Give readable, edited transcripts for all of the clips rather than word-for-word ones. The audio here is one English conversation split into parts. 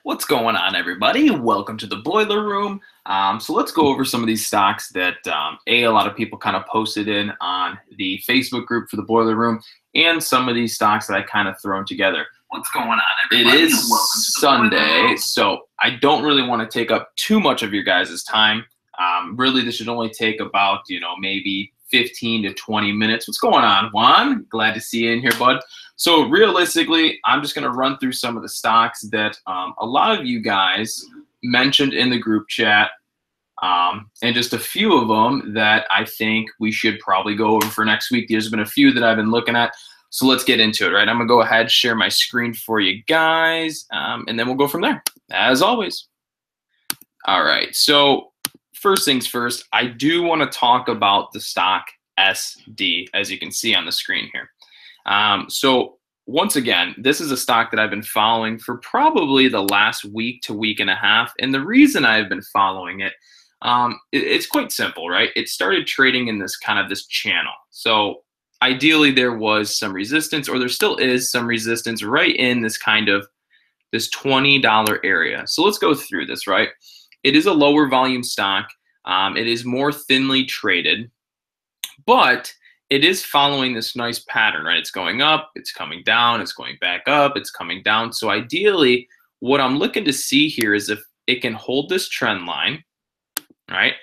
What's going on, everybody? Welcome to the Boiler Room. So let's go over some of these stocks that a lot of people kind of posted in on the Facebook group for the Boiler Room, and some of these stocks that I kind of thrown together. What's going on, everybody? It is Sunday, so I don't really want to take up too much of your guys' time. Really, this should only take about maybe 15 to 20 minutes. What's going on, Juan? Glad to see you in here, bud. So realistically, I'm just going to run through some of the stocks that a lot of you guys mentioned in the group chat, and just a few of them that I think we should probably go over for next week. There's been a few that I've been looking at, so let's get into it, right? I'm going to go ahead, share my screen for you guys, and then we'll go from there, as always. All right, so first things first, I do want to talk about the stock SD, as you can see on the screen here. So once again, this is a stock that I've been following for probably the last week to week and a half. And the reason I've been following it, it's quite simple, right? It started trading in this channel. So ideally there was some resistance, or there still is some resistance right in this this $20 area. So let's go through this, right? It is a lower volume stock. It is more thinly traded, but it is following this nice pattern, right? It's going up, it's coming down, it's going back up, it's coming down. So ideally, what I'm looking to see here is if it can hold this trend line, right?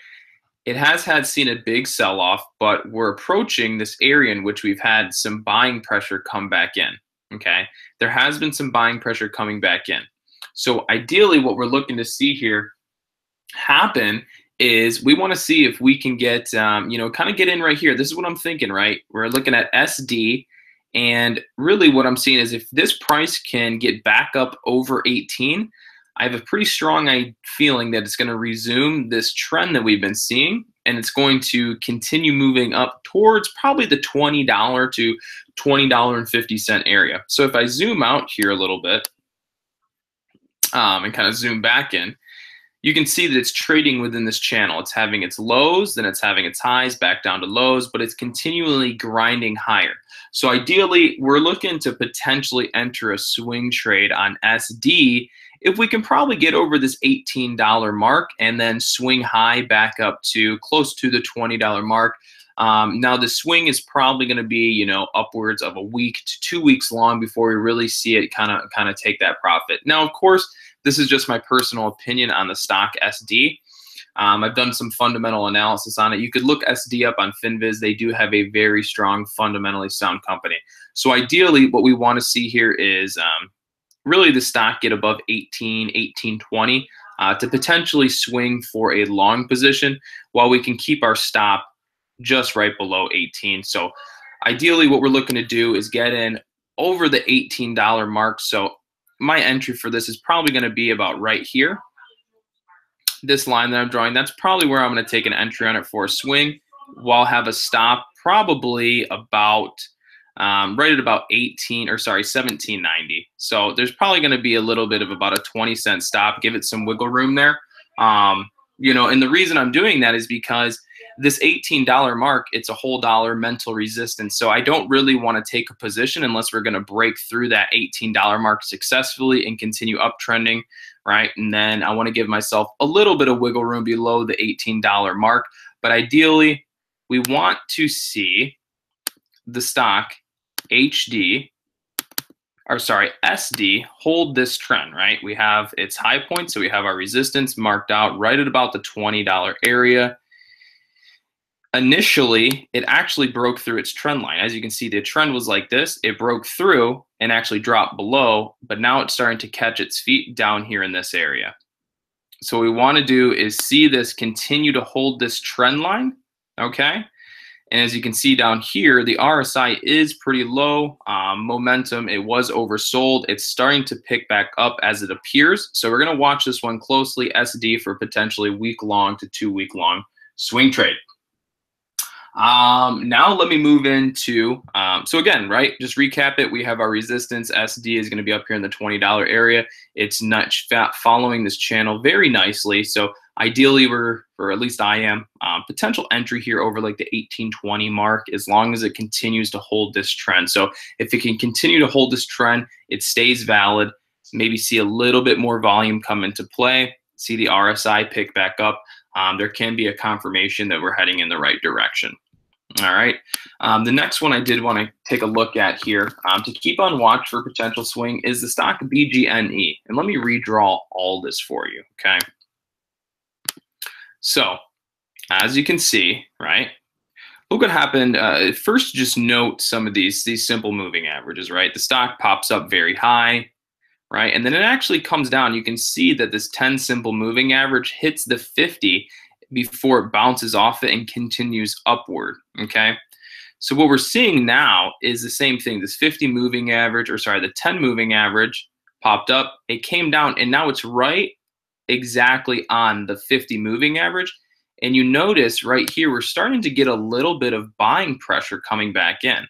It has seen a big sell-off, but we're approaching this area in which we've had some buying pressure come back in, okay? There has been some buying pressure coming back in. So ideally, what we're looking to see here happen is we want to see if we can get, kind of get in right here. This is what I'm thinking, right? We're looking at SD, and really what I'm seeing is if this price can get back up over 18, I have a pretty strong feeling that it's going to resume this trend that we've been seeing, and it's going to continue moving up towards probably the $20 to $20.50 area. So if I zoom out here a little bit, and kind of zoom back in, you can see that it's trading within this channel. It's having its lows, then it's having its highs, back down to lows, but it's continually grinding higher. So ideally, we're looking to potentially enter a swing trade on SD if we can probably get over this $18 mark and then swing high back up to close to the $20 mark. Now the swing is probably going to be, upwards of a week to 2 weeks long before we really see it kind of take that profit. Now, of course, this is just my personal opinion on the stock SD. I've done some fundamental analysis on it. You could look SD up on FinViz. They do have a very strong, fundamentally sound company. So ideally, what we want to see here is really the stock get above 18, 18.20 to potentially swing for a long position, while we can keep our stop just right below 18. So ideally, what we're looking to do is get in over the $18 mark. So my entry for this is probably going to be about right here. This line that I'm drawing, that's probably where I'm going to take an entry on it for a swing, while have a stop probably about right at about 17.90. So there's probably going to be a little bit of about a 20-cent stop, give it some wiggle room there. And the reason I'm doing that is because this $18 mark, it's a whole dollar mental resistance. So I don't really want to take a position unless we're going to break through that $18 mark successfully and continue uptrending, right? And then I want to give myself a little bit of wiggle room below the $18 mark. But ideally, we want to see the stock SD hold this trend, right? We have its high point, so we have our resistance marked out right at about the $20 area. Initially, it actually broke through its trend line. As you can see, the trend was like this. It broke through and actually dropped below, but now it's starting to catch its feet down here in this area. So what we want to do is see this continue to hold this trend line, okay? And as you can see down here, the RSI is pretty low. Momentum, it was oversold. It's starting to pick back up as it appears. So we're going to watch this one closely, SD, for potentially week-long to 2 week-long swing trade. Now let me move into, so again, right, just recap it. We have our resistance. SD is going to be up here in the $20 area. It's not following this channel very nicely. So ideally, or at least I am, potential entry here over like the 18.20 mark, as long as it continues to hold this trend. So if it can continue to hold this trend, it stays valid. maybe see a little bit more volume come into play, see the RSI pick back up, there can be a confirmation that we're heading in the right direction. All right. The next one I did want to take a look at here to keep on watch for potential swing is the stock BGNE. And let me redraw all this for you. Okay. So as you can see, right, look what happened. First, just note some of these simple moving averages, right? The stock pops up very high, right? And then it actually comes down. You can see that this 10 simple moving average hits the 50 before it bounces off it and continues upward, okay? So what we're seeing now is the same thing. This 50 moving average, or sorry, the 10 moving average popped up, it came down, and now it's right exactly on the 50 moving average. And you notice right here, we're starting to get a little bit of buying pressure coming back in.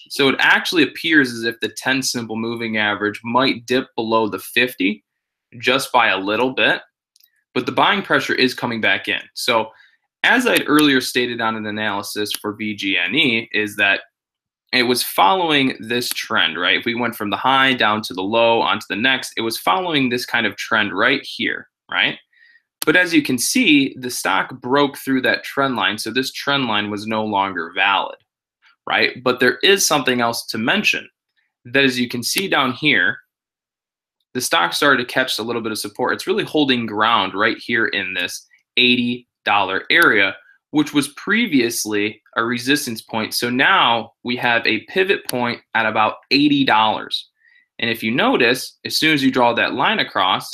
So it actually appears as if the 10 simple moving average might dip below the 50 just by a little bit, but the buying pressure is coming back in. So as I'd earlier stated on an analysis for BGNE is that it was following this trend, right? If we went from the high down to the low onto the next, it was following this kind of trend right here, right? But as you can see, the stock broke through that trend line. So this trend line was no longer valid, right? But there is something else to mention that as you can see down here, the stock started to catch a little bit of support. It's really holding ground right here in this $80 area, which was previously a resistance point. So now we have a pivot point at about $80. And if you notice, as soon as you draw that line across,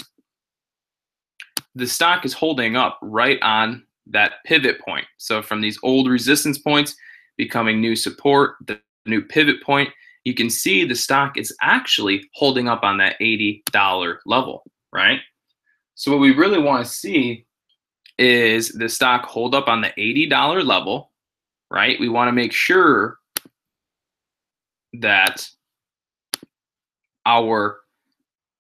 the stock is holding up right on that pivot point. So from these old resistance points becoming new support, the new pivot point, you can see the stock is actually holding up on that $80 level, right? So what we really want to see is the stock hold up on the $80 level, right? We want to make sure that our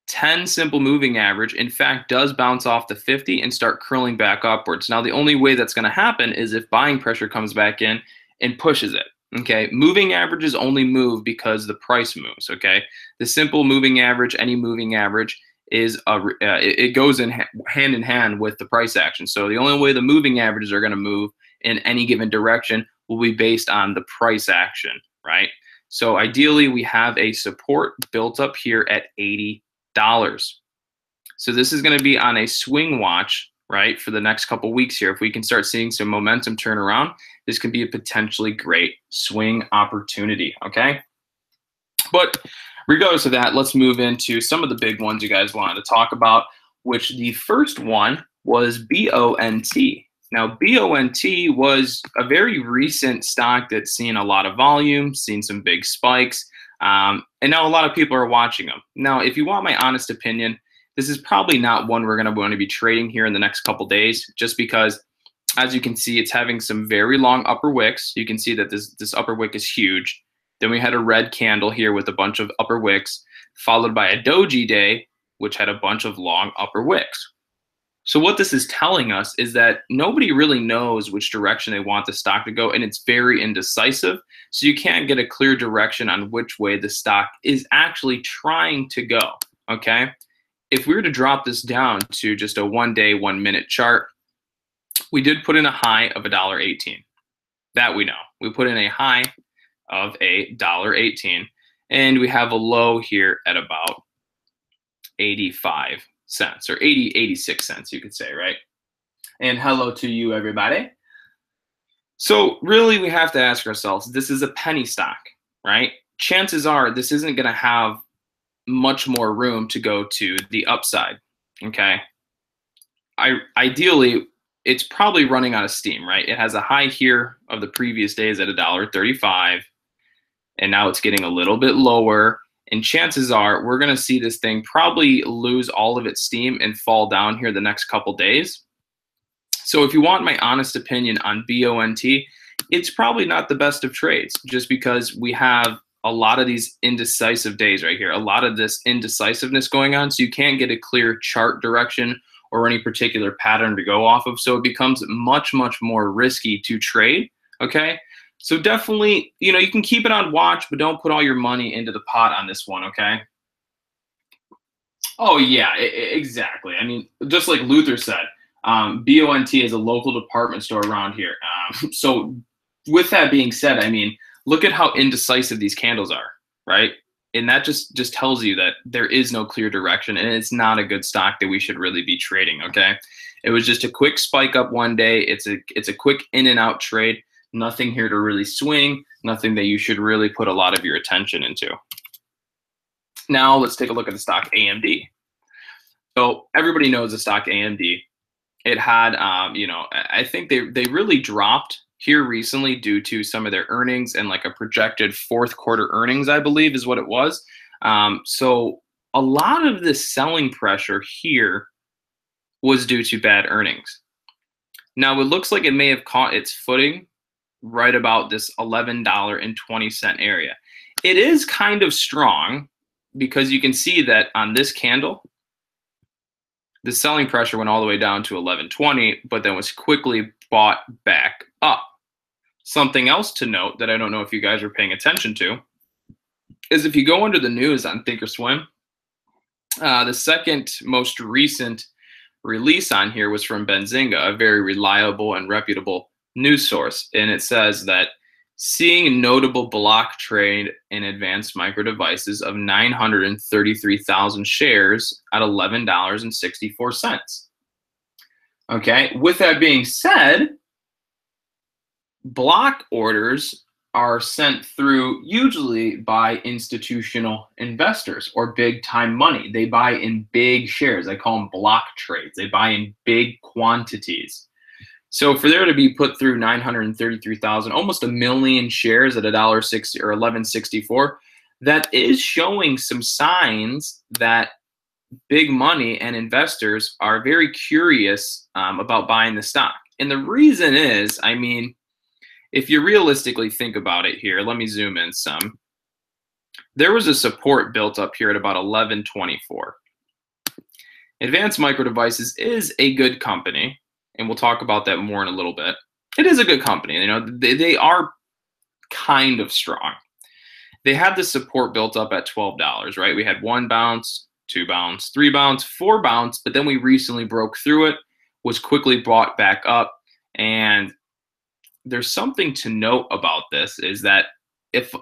10 simple moving average, in fact, does bounce off the 50 and start curling back upwards. Now, the only way that's going to happen is if buying pressure comes back in and pushes it. Okay, moving averages only move because the price moves. Okay, the simple moving average, any moving average, is it goes in hand in hand with the price action. So the only way the moving averages are going to move in any given direction will be based on the price action, right? So ideally, we have a support built up here at $80. So this is going to be on a swing watch, right, for the next couple weeks here. If we can start seeing some momentum turn around, this could be a potentially great swing opportunity, okay? But regardless of that, let's move into some of the big ones you guys wanted to talk about, which the first one was BONT. Now, BONT was a very recent stock that's seen a lot of volume, seen some big spikes, and now a lot of people are watching them. Now, if you want my honest opinion, this is probably not one we're going to want to be trading here in the next couple days, just because, as you can see, it's having some very long upper wicks. You can see that this upper wick is huge. Then we had a red candle here with a bunch of upper wicks, followed by a doji day, which had a bunch of long upper wicks. So what this is telling us is that nobody really knows which direction they want the stock to go, and it's very indecisive. So you can't get a clear direction on which way the stock is actually trying to go, okay? If we were to drop this down to just a 1 day, 1 minute chart, we did put in a high of $1.18. That we know. We put in a high of $1.18, and we have a low here at about 85 cents or 86 cents, you could say, right? And hello to you, everybody. So really, we have to ask ourselves, this is a penny stock, right? Chances are this isn't going to have much more room to go to the upside, okay? Ideally, it's probably running out of steam, right? It has a high here of the previous days at $1.35, and now it's getting a little bit lower, and chances are we're going to see this thing probably lose all of its steam and fall down here the next couple days. So if you want my honest opinion on BONT, it's probably not the best of trades, just because we have a lot of these indecisive days right here, a lot of this indecisiveness going on, so you can't get a clear chart direction or any particular pattern to go off of. So it becomes much, much more risky to trade, okay? So definitely, you know, you can keep it on watch, but don't put all your money into the pot on this one, okay? Oh yeah, exactly. I mean, just like Luther said, BONT is a local department store around here. So with that being said, I mean, look at how indecisive these candles are, right? And that just tells you that there is no clear direction, and it's not a good stock that we should really be trading. Okay, it was just a quick spike up one day. It's a quick in and out trade. Nothing here to really swing. Nothing that you should really put a lot of your attention into. Now let's take a look at the stock AMD. So everybody knows the stock AMD. It had, I think they really dropped here recently due to some of their earnings and like a projected fourth quarter earnings, I believe is what it was. So a lot of this selling pressure here was due to bad earnings. Now it looks like it may have caught its footing right about this $11.20 area. It is kind of strong because you can see that on this candle, the selling pressure went all the way down to 11.20, but then was quickly bought back up. Something else to note that I don't know if you guys are paying attention to is if you go under the news on Thinkorswim, the second most recent release on here was from Benzinga, a very reliable and reputable news source. And it says that seeing notable block trade in advanced micro devices of 933,000 shares at $11.64. Okay, with that being said, block orders are sent through usually by institutional investors or big time money. They buy in big shares. I call them block trades. They buy in big quantities. So for there to be put through 933,000, almost a million shares at $1.60 or $11.64, that is showing some signs that big money and investors are very curious about buying the stock. And the reason is, I mean, if you realistically think about it here, let me zoom in some. There was a support built up here at about 11.24. Advanced Micro Devices is a good company, and we'll talk about that more in a little bit. It is a good company. You know, they are kind of strong. They had the support built up at $12, right? We had 1 bounce, 2 bounce, 3 bounce, 4 bounce, but then we recently broke through it, was quickly brought back up. And there's something to note about this is that if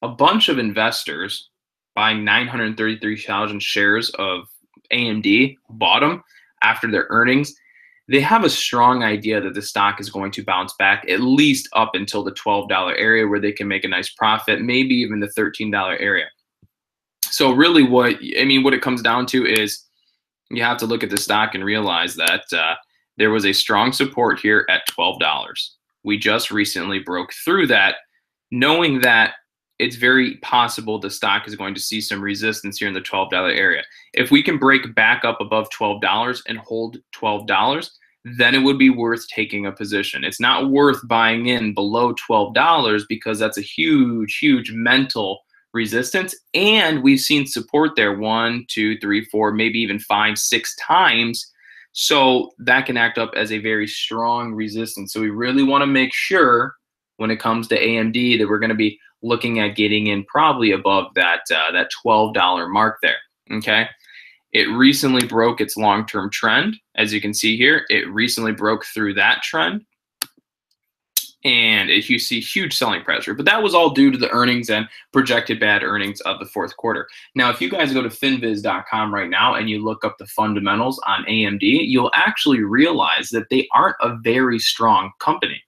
a bunch of investors buying 933,000 shares of AMD bought them after their earnings, they have a strong idea that the stock is going to bounce back at least up until the $12 area where they can make a nice profit, maybe even the $13 area. So really what it comes down to is you have to look at the stock and realize that there was a strong support here at $12. We just recently broke through that, knowing that it's very possible the stock is going to see some resistance here in the $12 area. If we can break back up above $12 and hold $12, then it would be worth taking a position. It's not worth buying in below $12 because that's a huge, huge mental resistance. And we've seen support there 1, 2, 3, 4, maybe even 5, 6 times. So that can act up as a very strong resistance. So we really want to make sure when it comes to AMD that we're going to be looking at getting in probably above that that $12 mark there. Okay. It recently broke its long-term trend. As you can see here, it recently broke through that trend. And you see huge selling pressure, but that was all due to the earnings and projected bad earnings of the fourth quarter. Now, if you guys go to finviz.com right now and you look up the fundamentals on AMD, you'll actually realize that they aren't a very strong company.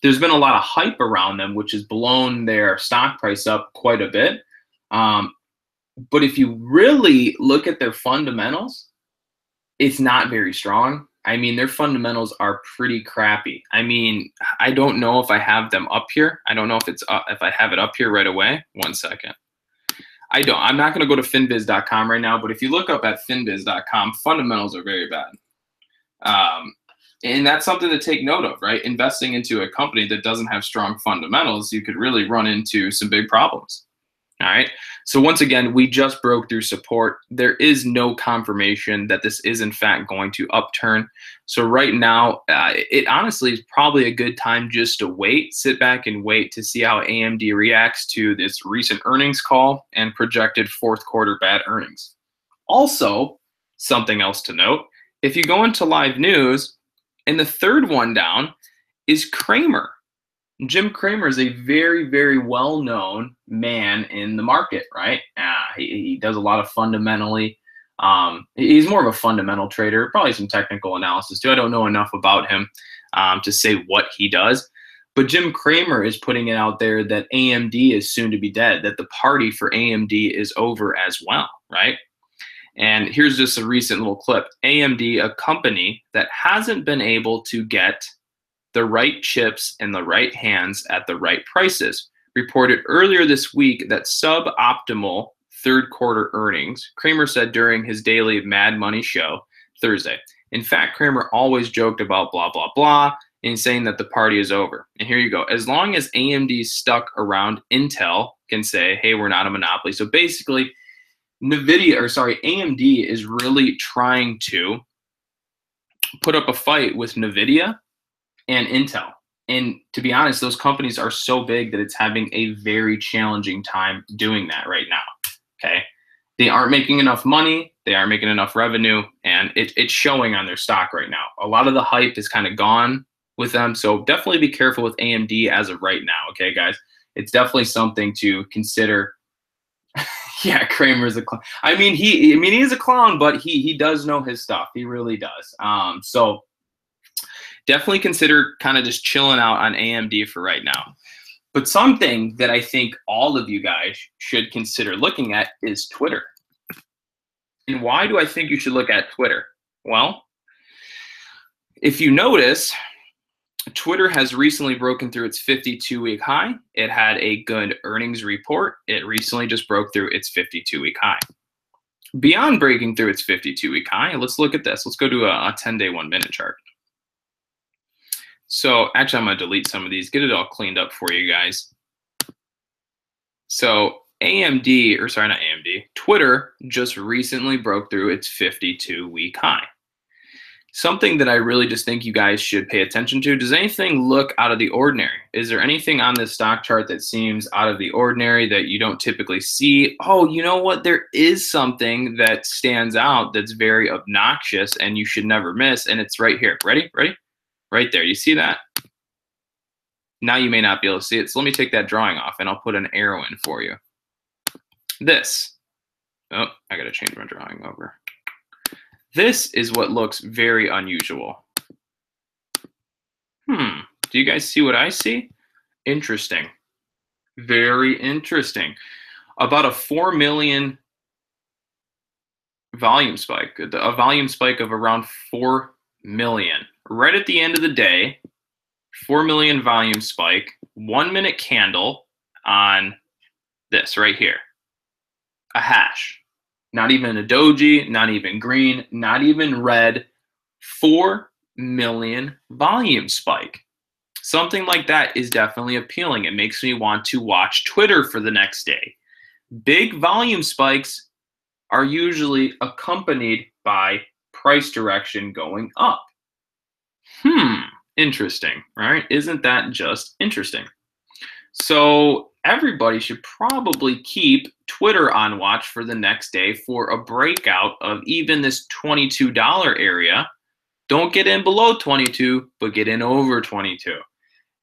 There's been a lot of hype around them, which has blown their stock price up quite a bit. But if you really look at their fundamentals, it's not very strong. I mean, their fundamentals are pretty crappy. I mean, I don't know if I have them up here. I don't know if it's if I have it up here right away. 1 second. I don't. I'm not going to go to finviz.com right now, but if you look up at finviz.com, fundamentals are very bad. And that's something to take note of, right? Investing into a company that doesn't have strong fundamentals, you could really run into some big problems. All right. So once again, we just broke through support. There is no confirmation that this is in fact going to upturn. So right now, it honestly is probably a good time just to wait, sit back and wait to see how AMD reacts to this recent earnings call and projected fourth quarter bad earnings. Also, something else to note, if you go into live news, and the third one down is Cramer. Jim Cramer is a very, very well-known man in the market, right? He does a lot of fundamentally. He's more of a fundamental trader, probably some technical analysis too. I don't know enough about him to say what he does. But Jim Cramer is putting it out there that AMD is soon to be dead, that the party for AMD is over as well, right? And here's just a recent little clip. AMD, a company that hasn't been able to get the right chips in the right hands at the right prices, reported earlier this week that suboptimal third quarter earnings, Cramer said during his daily Mad Money show Thursday. In fact, Cramer always joked about blah, blah, blah, and saying that the party is over. And here you go. As long as AMD stuck around, Intel can say, hey, we're not a monopoly. So basically, AMD is really trying to put up a fight with NVIDIA and Intel. And to be honest, those companies are so big that it's having a very challenging time doing that right now, okay? They aren't making enough money, they aren't making enough revenue, and it's showing on their stock right now. A lot of the hype is kind of gone with them, so definitely be careful with AMD as of right now, okay, guys? It's definitely something to consider. Yeah, Kramer's a clown. I mean, he's a clown, but he does know his stuff. He really does. So definitely consider kind of just chilling out on AMD for right now. But something that I think all of you guys should consider looking at is Twitter. And why do I think you should look at Twitter? Well, if you notice, Twitter has recently broken through its 52-week high. It had a good earnings report. It recently just broke through its 52-week high. Beyond breaking through its 52-week high, let's look at this. Let's go to a 10-day, 1-minute chart. So actually, I'm going to delete some of these, get it all cleaned up for you guys. So Twitter just recently broke through its 52-week high. Something that I really just think you guys should pay attention to. Does anything look out of the ordinary? Is there anything on this stock chart that seems out of the ordinary that you don't typically see? Oh, you know what? There is something that stands out that's very obnoxious and you should never miss, and it's right here. Ready? Ready? Right there. You see that? Now you may not be able to see it, so let me take that drawing off, and I'll put an arrow in for you. This. Oh, I got to change my drawing over. This is what looks very unusual. Do you guys see what I see? Interesting. Very interesting. About a 4 million volume spike. A volume spike of around 4 million. Right at the end of the day, 4 million volume spike, 1-minute candle on this right here. A hash. Not even a doji, not even green, not even red. 4 million volume spike. Something like that is definitely appealing. It makes me want to watch Twitter for the next day. Big volume spikes are usually accompanied by price direction going up. Interesting, right? Isn't that just interesting? So everybody should probably keep Twitter on watch for the next day for a breakout of even this $22 area. Don't get in below 22, but get in over 22.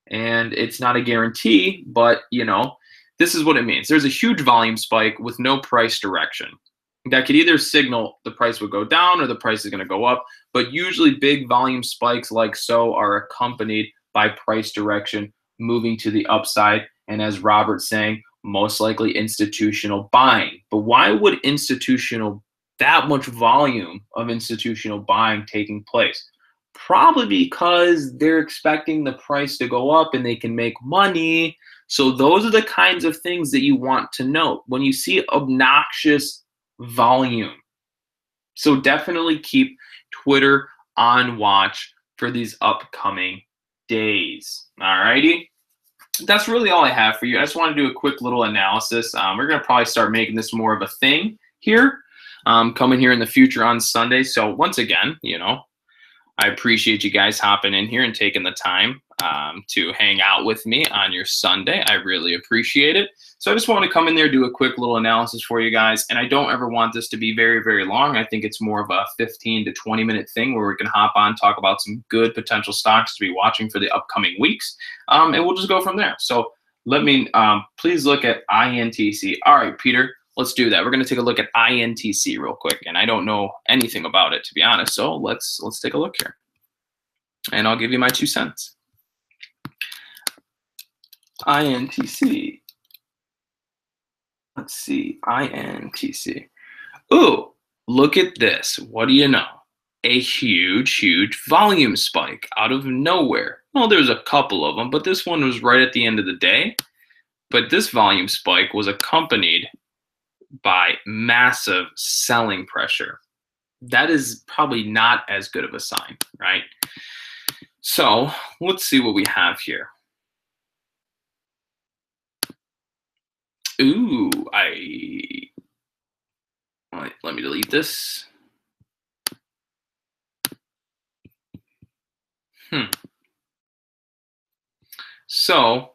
And it's not a guarantee, but you know, this is what it means. There's a huge volume spike with no price direction. That could either signal the price would go down or the price is going to go up, but usually big volume spikes like so are accompanied by price direction moving to the upside, and as Robert's saying, most likely institutional buying. But why would that much volume of institutional buying taking place? Probably because they're expecting the price to go up and they can make money. So those are the kinds of things that you want to note when you see obnoxious volume. So definitely keep Twitter on watch for these upcoming days. Alrighty, that's really all I have for you. I just want to do a quick little analysis. We're going to probably start making this more of a thing here, coming here in the future on Sunday. So once again, you know, I appreciate you guys hopping in here and taking the time to hang out with me on your Sunday. I really appreciate it. So I just want to come in there, do a quick little analysis for you guys. And I don't ever want this to be very, very long. I think it's more of a 15 to 20-minute thing where we can hop on, talk about some good potential stocks to be watching for the upcoming weeks. And we'll just go from there. So let me please look at INTC. All right, Peter. Let's do that. We're going to take a look at IMTC real quick, and I don't know anything about it, to be honest. So let's take a look here, and I'll give you my 2 cents. IMTC. Let's see, IMTC. Ooh, look at this. What do you know? A huge, huge volume spike out of nowhere. Well, there's a couple of them, but this one was right at the end of the day. But this volume spike was accompanied by massive selling pressure. That is probably not as good of a sign, right? So let's see what we have here. Ooh, let me delete this. So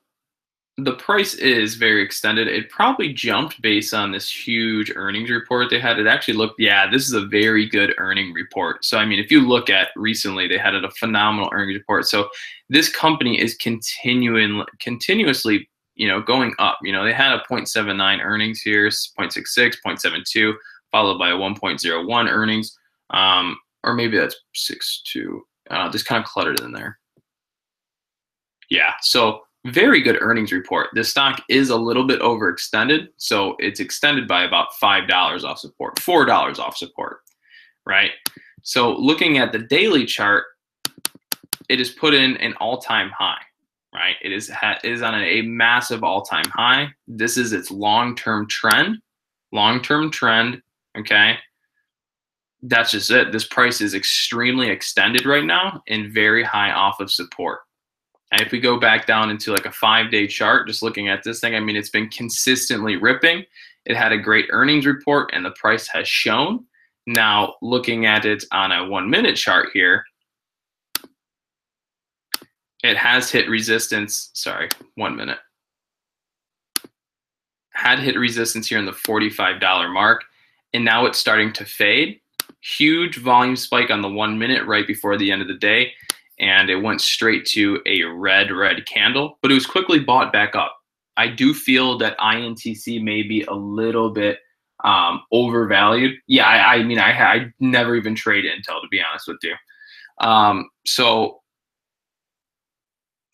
the price is very extended. It probably jumped based on this huge earnings report they had. It actually looked, yeah, this is a very good earning report. So, I mean, if you look at recently, they had a phenomenal earnings report. So this company is continuously, going up. They had a 0.79 earnings here, 0.66, 0.72, followed by a 1.01 earnings, or maybe that's 6.2. Just kind of cluttered in there. Yeah, so very good earnings report. This stock is a little bit overextended, so it's extended by about $5 off support, $4 off support, right? So looking at the daily chart, it is put in an all-time high, right? It is on a massive all-time high. This is its long-term trend, okay? That's just it. This price is extremely extended right now and very high off of support. And if we go back down into like a 5-day chart, just looking at this thing, I mean, it's been consistently ripping. It had a great earnings report and the price has shown. Now, looking at it on a 1-minute chart here, it has hit resistance. Sorry, 1 minute. Had hit resistance here in the $45 mark, and now it's starting to fade. Huge volume spike on the 1 minute right before the end of the day. And it went straight to a red candle, but it was quickly bought back up. I do feel that INTC may be a little bit overvalued. Yeah, I mean, I never even trade Intel, to be honest with you. So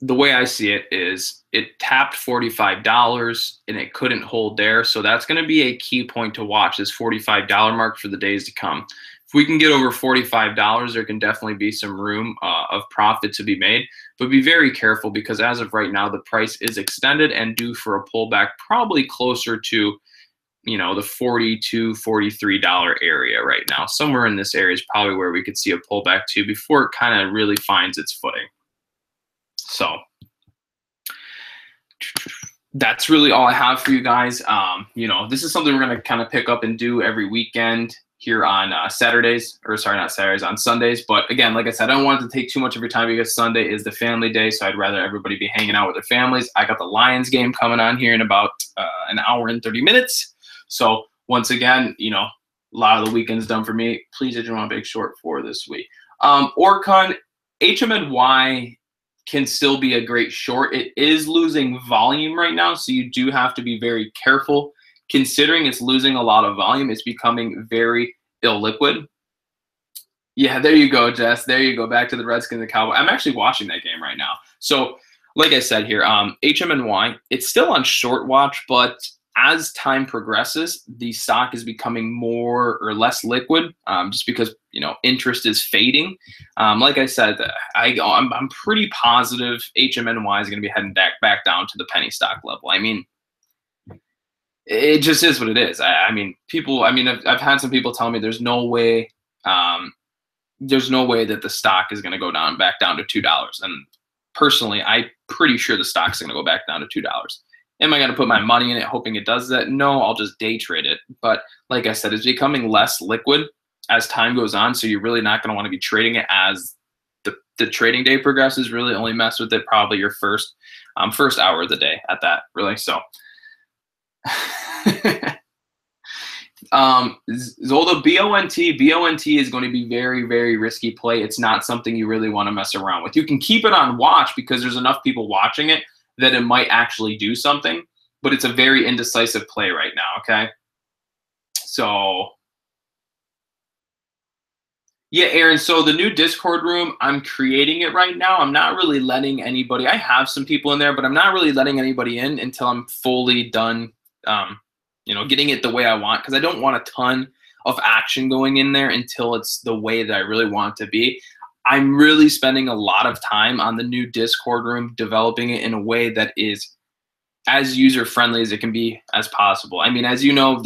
the way I see it is it tapped $45 and it couldn't hold there. So that's going to be a key point to watch, this $45 mark for the days to come. If we can get over $45, there can definitely be some room of profit to be made, but be very careful because as of right now, the price is extended and due for a pullback, probably closer to, the $42, $43 area right now. Somewhere in this area is probably where we could see a pullback to before it kind of really finds its footing. So that's really all I have for you guys. This is something we're going to kind of pick up and do every weekend here on Saturdays, or sorry, not Saturdays, on Sundays. But again, like I said, I don't want it to take too much of your time because Sunday is the family day, so I'd rather everybody be hanging out with their families. I got the Lions game coming on here in about an hour and 30 minutes. So once again, a lot of the weekend's done for me. Please, I just want a big short for this week. Orcon, HMNY can still be a great short. It is losing volume right now, so you do have to be very careful. Considering it's losing a lot of volume, it's becoming very illiquid. Yeah, there you go, Jess. There you go. Back to the Redskins and Cowboys. I'm actually watching that game right now. So, like I said here, HMNY, it's still on short watch, but as time progresses, the stock is becoming more or less liquid, just because interest is fading. Like I said, I'm pretty positive HMNY is going to be heading back down to the penny stock level. I mean, it just is what it is. I've had some people tell me there's no way that the stock is going to go back down to $2. And personally, I'm pretty sure the stock's going to go back down to $2. Am I going to put my money in it hoping it does that? No, I'll just day trade it. But like I said, it's becoming less liquid as time goes on. So you're really not going to want to be trading it as the trading day progresses, really only mess with it probably your first hour of the day at that, really. So Zolda, BONT is going to be very, very risky play. It's not something you really want to mess around with. You can keep it on watch because there's enough people watching it that it might actually do something, but it's a very indecisive play right now, okay? So yeah, Aaron, so the new Discord room, I'm creating it right now. I'm not really letting anybody, I have some people in there, but I'm not really letting anybody in until I'm fully done, getting it the way I want, because I don't want a ton of action going in there until it's the way that I really want it to be. I'm really spending a lot of time on the new Discord room, developing it in a way that is as user-friendly as it can be as possible. I mean, as you know,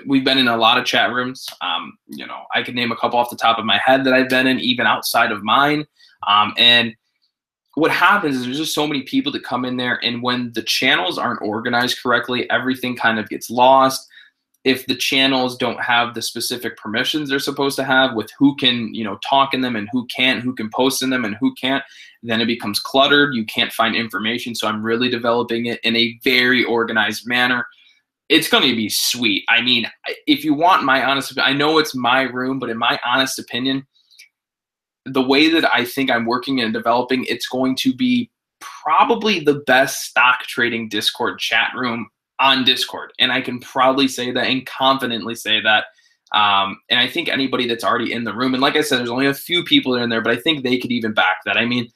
we've been in a lot of chat rooms. I could name a couple off the top of my head that I've been in, even outside of mine. And what happens is there's just so many people that come in there, and when the channels aren't organized correctly, everything kind of gets lost. If the channels don't have the specific permissions they're supposed to have with who can, talk in them and who can't, who can post in them and who can't, then it becomes cluttered. You can't find information. So I'm really developing it in a very organized manner. It's going to be sweet. I mean, if you want my honest opinion, I know it's my room, but in my honest opinion, the way that I think I'm working and developing, it's going to be probably the best stock trading Discord chat room on Discord. And I can proudly say that and confidently say that. And I think anybody that's already in the room, and like I said, there's only a few people in there, but I think they could even back that. I mean,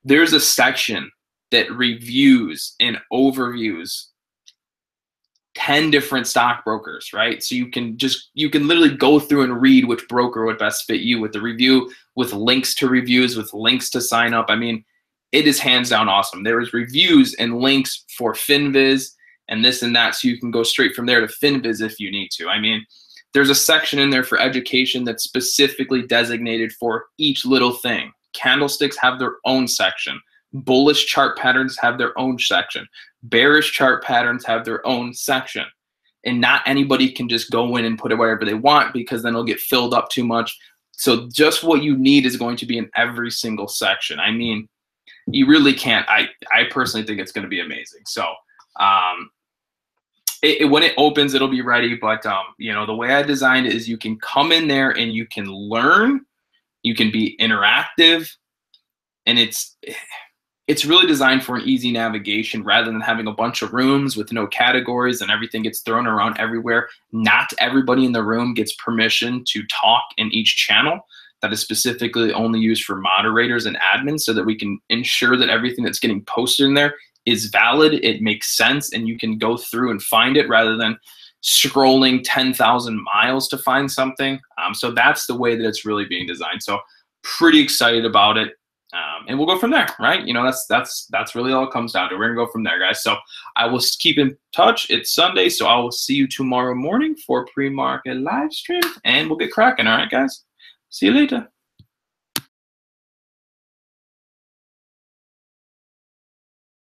there's a section that reviews and overviews 10 different stockbrokers, right? So you can literally go through and read which broker would best fit you with the review, with links to reviews, with links to sign up. I mean, it is hands down awesome. There is reviews and links for FinViz and this and that, so you can go straight from there to FinViz if you need to. I mean, there's a section in there for education that's specifically designated for each little thing. Candlesticks have their own section. Bullish chart patterns have their own section. Bearish chart patterns have their own section. And not anybody can just go in and put it wherever they want, because then it'll get filled up too much. So just what you need is going to be in every single section. I mean, you really can't. I personally think it's going to be amazing. So when it opens, it'll be ready. But the way I designed it is you can come in there and you can learn. You can be interactive, and it's really designed for an easy navigation rather than having a bunch of rooms with no categories and everything gets thrown around everywhere. Not everybody in the room gets permission to talk in each channel. That is specifically only used for moderators and admins, so that we can ensure that everything that's getting posted in there is valid, it makes sense, and you can go through and find it rather than scrolling 10,000 miles to find something. So that's the way that it's really being designed. So pretty excited about it. And we'll go from there, right? That's really all it comes down to. We're gonna go from there, guys. So I will keep in touch. It's Sunday, so I will see you tomorrow morning for pre-market live stream, and we'll get cracking. All right, guys. See you later.